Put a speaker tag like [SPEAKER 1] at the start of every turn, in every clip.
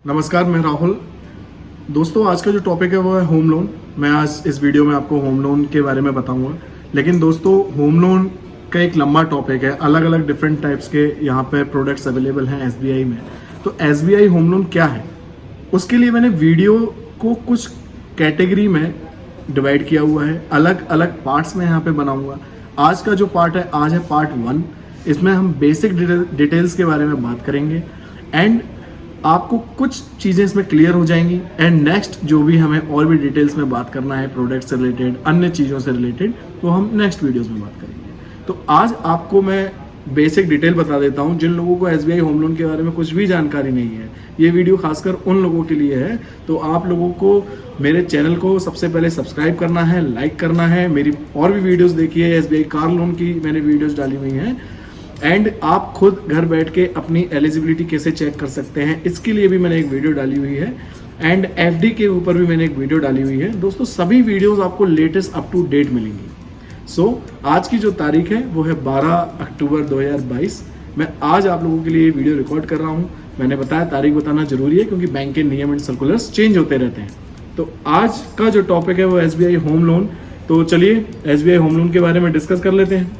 [SPEAKER 1] नमस्कार, मैं राहुल। दोस्तों, आज का जो टॉपिक है वो है होम लोन। मैं आज इस वीडियो में आपको होम लोन के बारे में बताऊंगा। लेकिन दोस्तों, होम लोन का एक लंबा टॉपिक है। अलग अलग डिफरेंट टाइप्स के यहाँ पे प्रोडक्ट्स अवेलेबल हैं एसबीआई में। तो एसबीआई होम लोन क्या है, उसके लिए मैंने वीडियो को कुछ कैटेगरी में डिवाइड किया हुआ है। अलग अलग पार्ट्स में यहाँ पे बनाऊंगा। आज का जो पार्ट है, आज है पार्ट 1। इसमें हम बेसिक डिटेल्स के बारे में बात करेंगे एंड आपको कुछ चीज़ें इसमें क्लियर हो जाएंगी। एंड नेक्स्ट जो भी हमें और भी डिटेल्स में बात करना है प्रोडक्ट से रिलेटेड, अन्य चीज़ों से रिलेटेड, तो हम नेक्स्ट वीडियोस में बात करेंगे। तो आज आपको मैं बेसिक डिटेल बता देता हूं। जिन लोगों को एसबीआई होम लोन के बारे में कुछ भी जानकारी नहीं है, ये वीडियो खासकर उन लोगों के लिए है। तो आप लोगों को मेरे चैनल को सबसे पहले सब्सक्राइब करना है, लाइक करना है। मेरी और भी वीडियोस देखिए, एसबीआई कार लोन की मैंने वीडियोस डाली हुई हैं। एंड आप खुद घर बैठ के अपनी एलिजिबिलिटी कैसे चेक कर सकते हैं, इसके लिए भी मैंने एक वीडियो डाली हुई है। एंड एफडी के ऊपर भी मैंने एक वीडियो डाली हुई है। दोस्तों, सभी वीडियोस आपको लेटेस्ट अप टू डेट मिलेंगी। आज की जो तारीख है वो है 12 अक्टूबर 2022। मैं आज आप लोगों के लिए ये वीडियो रिकॉर्ड कर रहा हूँ। मैंने बताया तारीख बताना जरूरी है क्योंकि बैंक के नियम एंड सर्कुलर्स चेंज होते रहते हैं। तो आज का जो टॉपिक है वो एसबीआई होम लोन। तो चलिए एसबीआई होम लोन के बारे में डिस्कस कर लेते हैं।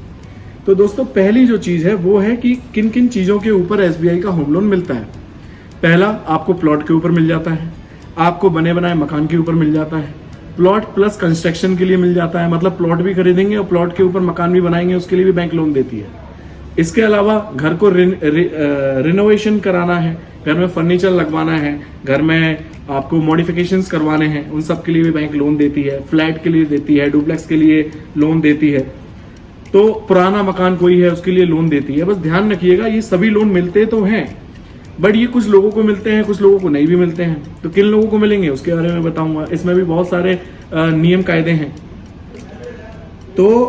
[SPEAKER 1] तो दोस्तों, पहली जो चीज़ है वो है कि किन किन चीज़ों के ऊपर एसबीआई का होम लोन मिलता है। पहला, आपको प्लॉट के ऊपर मिल जाता है, आपको बने बनाए मकान के ऊपर मिल जाता है, प्लॉट प्लस कंस्ट्रक्शन के लिए मिल जाता है। मतलब प्लॉट भी खरीदेंगे और प्लॉट के ऊपर मकान भी बनाएंगे, उसके लिए भी बैंक लोन देती है। इसके अलावा घर को रिनोवेशन कराना है, घर में फर्नीचर लगवाना है, घर में आपको मॉडिफिकेशंस करवाने हैं, उन सब के लिए भी बैंक लोन देती है। फ्लैट के लिए देती है, डुप्लेक्स के लिए लोन देती है। तो पुराना मकान कोई है उसके लिए लोन देती है। बस ध्यान रखिएगा, ये सभी लोन मिलते तो हैं, बट ये कुछ लोगों को मिलते हैं, कुछ लोगों को नहीं भी मिलते हैं। तो किन लोगों को मिलेंगे उसके बारे में बताऊंगा। इसमें भी बहुत सारे नियम कायदे हैं। तो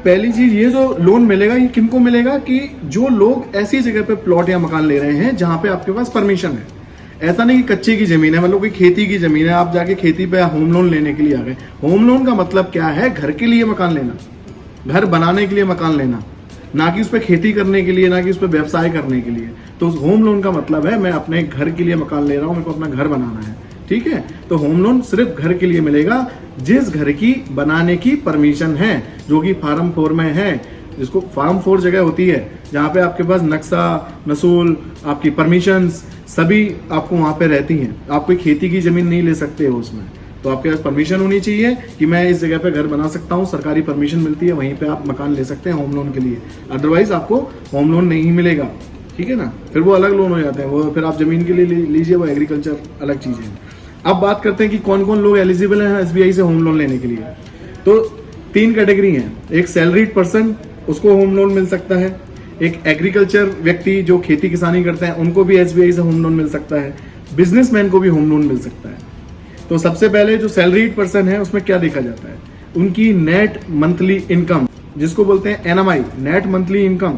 [SPEAKER 1] पहली चीज, ये जो लोन मिलेगा ये किनको मिलेगा कि जो लोग ऐसी जगह पे प्लॉट या मकान ले रहे हैं जहां पे आपके पास परमिशन है। ऐसा नहीं कि कच्चे की जमीन है, मतलब कोई खेती की जमीन है, आप जाके खेती पे होम लोन लेने के लिए आ गए। होम लोन का मतलब क्या है? घर के लिए मकान लेना, घर बनाने के लिए मकान लेना, ना कि उस पर खेती करने के लिए, ना कि उस पर व्यवसाय करने के लिए। तो होम लोन का मतलब है मैं अपने घर के लिए मकान ले रहा हूं, मेरे को अपना घर बनाना है। ठीक है, तो होम लोन सिर्फ घर के लिए मिलेगा जिस घर की बनाने की परमिशन है, जो कि फार्म 4 में है। जिसको फार्म 4 जगह होती है जहां पे आपके पास नक्शा नसूल, आपकी परमिशंस सभी आपको वहां पे रहती हैं। आप कोई खेती की जमीन नहीं ले सकते हो उसमें, तो आपके पास परमिशन होनी चाहिए कि मैं इस जगह पे घर बना सकता हूँ। सरकारी परमिशन मिलती है, वहीं पे आप मकान ले सकते हैं होम लोन के लिए। अदरवाइज आपको होम लोन नहीं मिलेगा। ठीक है ना, फिर वो अलग लोन हो जाते हैं। वो फिर आप जमीन के लिए लीजिए, वो एग्रीकल्चर अलग चीज है। अब बात करते हैं कि कौन कौन लोग एलिजिबल हैं एसबीआई से होम लोन लेने के लिए। तो 3 कैटेगरी हैं। एक सैलरीड पर्सन, उसको होम लोन मिल सकता है। एक एग्रीकल्चर व्यक्ति जो खेती किसानी करते हैं, उनको भी एसबीआई से होम लोन मिल सकता है। बिजनेसमैन को भी होम लोन मिल सकता है। तो सबसे पहले जो सैलरीड पर्सन है उसमें क्या देखा जाता है? उनकी नेट मंथली इनकम, जिसको बोलते हैं एनएमआई, नेट मंथली इनकम।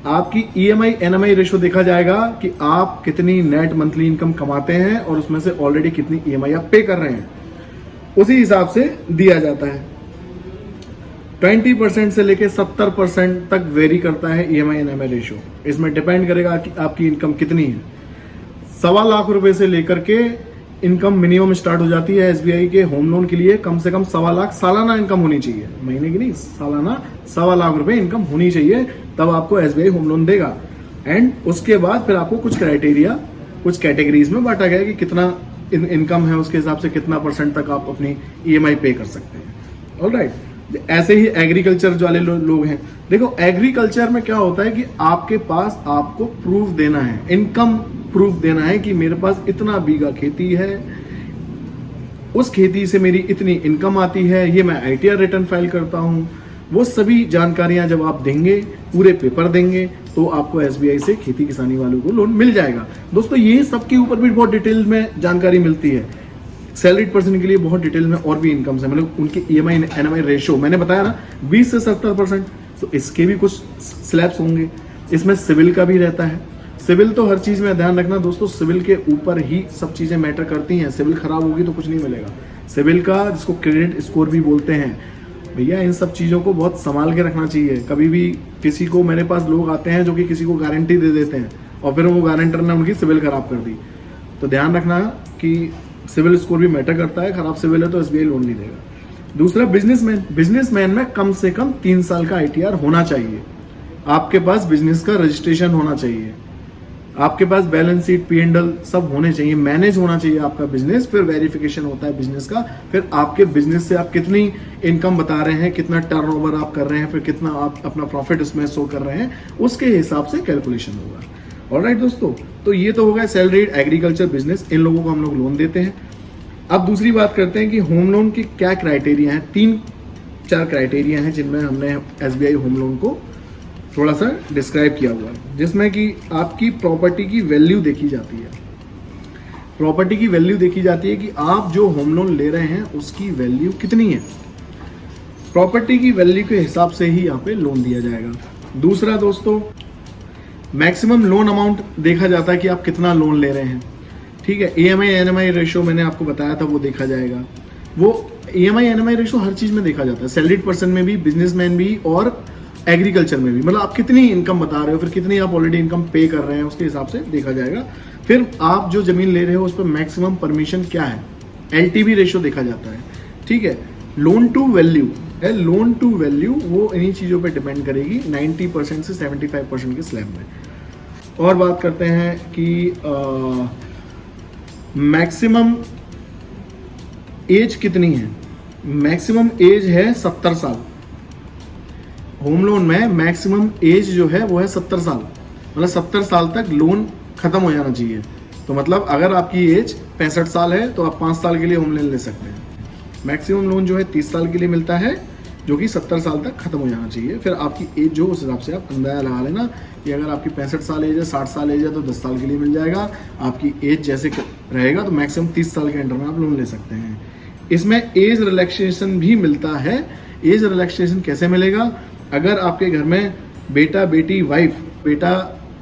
[SPEAKER 1] आपकी ईएमआई एनएमआई रेशो देखा जाएगा कि आप कितनी नेट मंथली इनकम कमाते हैं और उसमें से ऑलरेडी कितनी ईएमआई आप पे कर रहे हैं, उसी हिसाब से दिया जाता है। 20% से लेके 70% तक वेरी करता है ईएमआई एनएमआई रेशो। इसमें डिपेंड करेगा कि आपकी इनकम कितनी है। 1.25 लाख रुपए से लेकर के इनकम मिनिमम स्टार्ट हो जाती है एसबीआई के होम लोन के लिए। कम से कम 1.25 लाख सालाना इनकम होनी चाहिए, महीने की नहीं, सालाना 1.25 लाख रुपए इनकम होनी चाहिए, तब आपको एसबीआई होम लोन देगा। एंड उसके बाद फिर आपको कुछ क्राइटेरिया, कुछ कैटेगरीज में बांटा गया कि कितना इनकम है, उसके हिसाब से कितना % तक आप अपनी ईएमआई पे कर सकते हैं। ऑलराइट, ऐसे ही एग्रीकल्चर वाले लोग हैं। देखो, एग्रीकल्चर में क्या होता है कि आपके पास आपको प्रूफ देना है, इनकम प्रूफ देना है कि मेरे पास इतना बीघा खेती है, उस खेती से मेरी इतनी इनकम आती है, ये मैं आईटीआर रिटर्न फाइल करता हूं। वो सभी जानकारियां जब आप देंगे, पूरे पेपर देंगे, तो आपको एसबीआई से खेती किसानी वालों को लोन मिल जाएगा। दोस्तों, ये सबके ऊपर भी बहुत डिटेल में जानकारी मिलती है। सैलरीड पर्सन के लिए बहुत डिटेल में और भी इनकम है, मतलब उनकी ईएमआई एनएमआई रेशो मैंने बताया ना 20 से 70%। तो इसके भी कुछ स्लैब्स होंगे। इसमें सिविल का भी रहता है। सिविल तो हर चीज में ध्यान रखना दोस्तों, सिविल के ऊपर ही सब चीजें मैटर करती हैं। सिविल खराब होगी तो कुछ नहीं मिलेगा। सिविल का, जिसको क्रेडिट स्कोर भी बोलते हैं, भैया इन सब चीजों को बहुत संभाल के रखना चाहिए। कभी भी किसी को, मेरे पास लोग आते हैं जो कि किसी को गारंटी दे देते हैं और फिर वो गारंटर ने उनकी सिविल खराब कर दी। तो ध्यान रखना कि सिविल स्कोर भी मैटर करता है, खराब सिविल है तो एसबीआई लोन नहीं देगा। दूसरा बिजनेसमैन में कम से कम 3 साल का आईटीआर होना चाहिए, आपके पास बिजनेस का रजिस्ट्रेशन होना चाहिए, आपके पास बैलेंस शीट P&L सब होने चाहिए, मैनेज होना चाहिए आपका बिजनेस, फिर वेरिफिकेशन होता है बिजनेस का, फिर आपके बिजनेस से आप कितनी इनकम बता रहे हैं, कितना टर्नओवर आप कर रहे हैं, फिर कितना आप अपना प्रॉफिट उसमें शो कर रहे हैं, उसके हिसाब से कैलकुलेशन होगा। ऑलराइट दोस्तों, तो ये तो होगा सैलरीड एग्रीकल्चर बिजनेस, इन लोगों को हम लोग लोन देते हैं। अब दूसरी बात करते हैं कि होम लोन के क्या क्राइटेरिया हैं। 3-4 क्राइटेरिया हैं जिनमें हमने एसबीआई होम लोन को थोड़ा सा डिस्क्राइब किया हुआ है, जिसमें कि आपकी प्रॉपर्टी की वैल्यू देखी जाती है। प्रॉपर्टी की वैल्यू देखी जाती है कि आप जो होम लोन ले रहे हैं उसकी वैल्यू कितनी है। प्रॉपर्टी की वैल्यू के हिसाब से ही यहाँ पे लोन दिया जाएगा। दूसरा दोस्तों, मैक्सिमम लोन अमाउंट देखा जाता है कि आप कितना लोन ले रहे हैं, ठीक है। EMI NMI रेशो मैंने आपको बताया था, वो देखा जाएगा। वो EMI NMI रेशो हर चीज़ में देखा जाता है, सैलरीड पर्सन में भी, बिजनेसमैन भी और एग्रीकल्चर में भी। मतलब आप कितनी इनकम बता रहे हो, फिर कितनी आप ऑलरेडी इनकम पे कर रहे हैं, उसके हिसाब से देखा जाएगा। फिर आप जो जमीन ले रहे हो उस पर मैक्सिमम परमिशन क्या है, LTV रेशो देखा जाता है, ठीक है। लोन टू वैल्यू है, लोन टू वैल्यू वो इन्हीं चीज़ों पे डिपेंड करेगी, 90% से 75% के स्लैब में। और बात करते हैं कि मैक्सिमम एज कितनी है। मैक्सिमम एज है 70 साल। होम लोन में मैक्सिमम एज जो है वो है 70 साल, मतलब 70 साल तक लोन खत्म हो जाना चाहिए। तो मतलब अगर आपकी एज 65 साल है तो आप 5 साल के लिए होम लोन ले सकते हैं। मैक्सिमम लोन जो है 30 साल के लिए मिलता है, जो कि 70 साल तक खत्म हो जाना चाहिए। फिर आपकी एज जो उस हिसाब से आप अंदाजा लगा लेना कि अगर आपकी 65 साल एज है, 60 साल एज है तो 10 साल के लिए मिल जाएगा। आपकी एज जैसे रहेगा तो मैक्सिमम 30 साल के अंडर में आप लोन ले सकते हैं। इसमें एज रिलैक्सेशन भी मिलता है। एज रिलैक्सेशन कैसे मिलेगा, अगर आपके घर में बेटा बेटी वाइफ, बेटा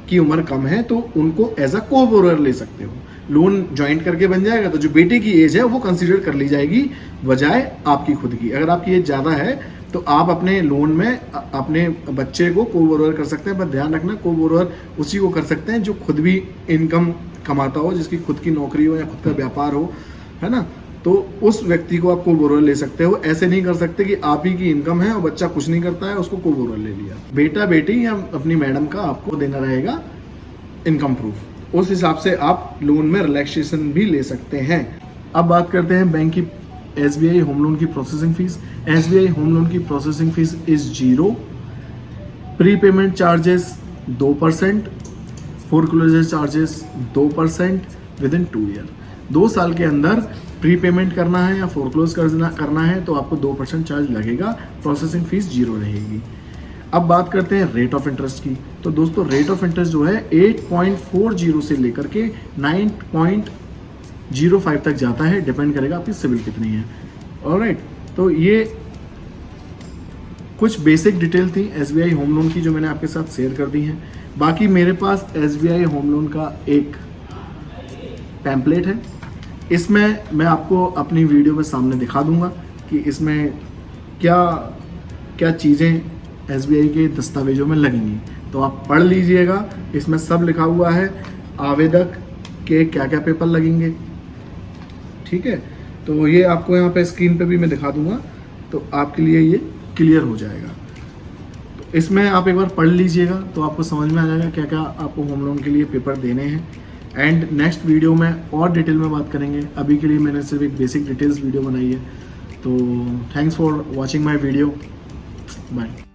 [SPEAKER 1] की उम्र कम है तो उनको एज अ को बोरोअर ले सकते हो, लोन ज्वाइंट करके बन जाएगा। तो जो बेटे की एज है वो कंसीडर कर ली जाएगी बजाय आपकी खुद की। अगर आपकी एज ज़्यादा है तो आप अपने लोन में अपने बच्चे को को बोरोअर कर सकते हैं, पर ध्यान रखना को बोरोअर उसी को कर सकते हैं जो खुद भी इनकम कमाता हो, जिसकी खुद की नौकरी हो या खुद का व्यापार हो, है ना। तो उस व्यक्ति को आप को बोरोअर ले सकते हो। ऐसे नहीं कर सकते कि आप ही की इनकम है और बच्चा कुछ नहीं करता है उसको को बोरोअर ले लिया। बेटा बेटी या अपनी मैडम का आपको देना रहेगा इनकम प्रूफ, उस हिसाब से आप लोन में रिलैक्सेशन भी ले सकते हैं। अब बात करते हैं बैंक की एसबीआई होम लोन की processing fees. SBI home loan की processing fees is 0, prepayment charges 2%, foreclosure charges 2% within 2 year. 2 साल के अंदर प्रीपेमेंट करना है या फोरक्लोज करना है तो आपको 2% चार्ज लगेगा, प्रोसेसिंग फीस 0 रहेगी। अब बात करते हैं रेट ऑफ इंटरेस्ट की। तो दोस्तों रेट ऑफ इंटरेस्ट जो है 8.40 से लेकर के 9.05 तक जाता है, डिपेंड करेगा आपकी सिविल कितनी है। ऑलराइट, तो ये कुछ बेसिक डिटेल थी एसबीआई होम लोन की जो मैंने आपके साथ शेयर कर दी है। बाकी मेरे पास एसबीआई होम लोन का एक पैम्पलेट है, इसमें मैं आपको अपनी वीडियो में सामने दिखा दूंगा कि इसमें क्या क्या चीज़ें एसबीआई के दस्तावेजों में लगेंगी, तो आप पढ़ लीजिएगा। इसमें सब लिखा हुआ है, आवेदक के क्या क्या पेपर लगेंगे, ठीक है। तो ये आपको यहाँ पे स्क्रीन पे भी मैं दिखा दूंगा, तो आपके लिए ये क्लियर हो जाएगा। तो इसमें आप एक बार पढ़ लीजिएगा तो आपको समझ में आ जाएगा क्या क्या आपको होम लोन के लिए पेपर देने हैं। एंड नेक्स्ट वीडियो में और डिटेल में बात करेंगे। अभी के लिए मैंने सिर्फ एक बेसिक डिटेल्स वीडियो बनाई है। तो thanks for watching my video, bye.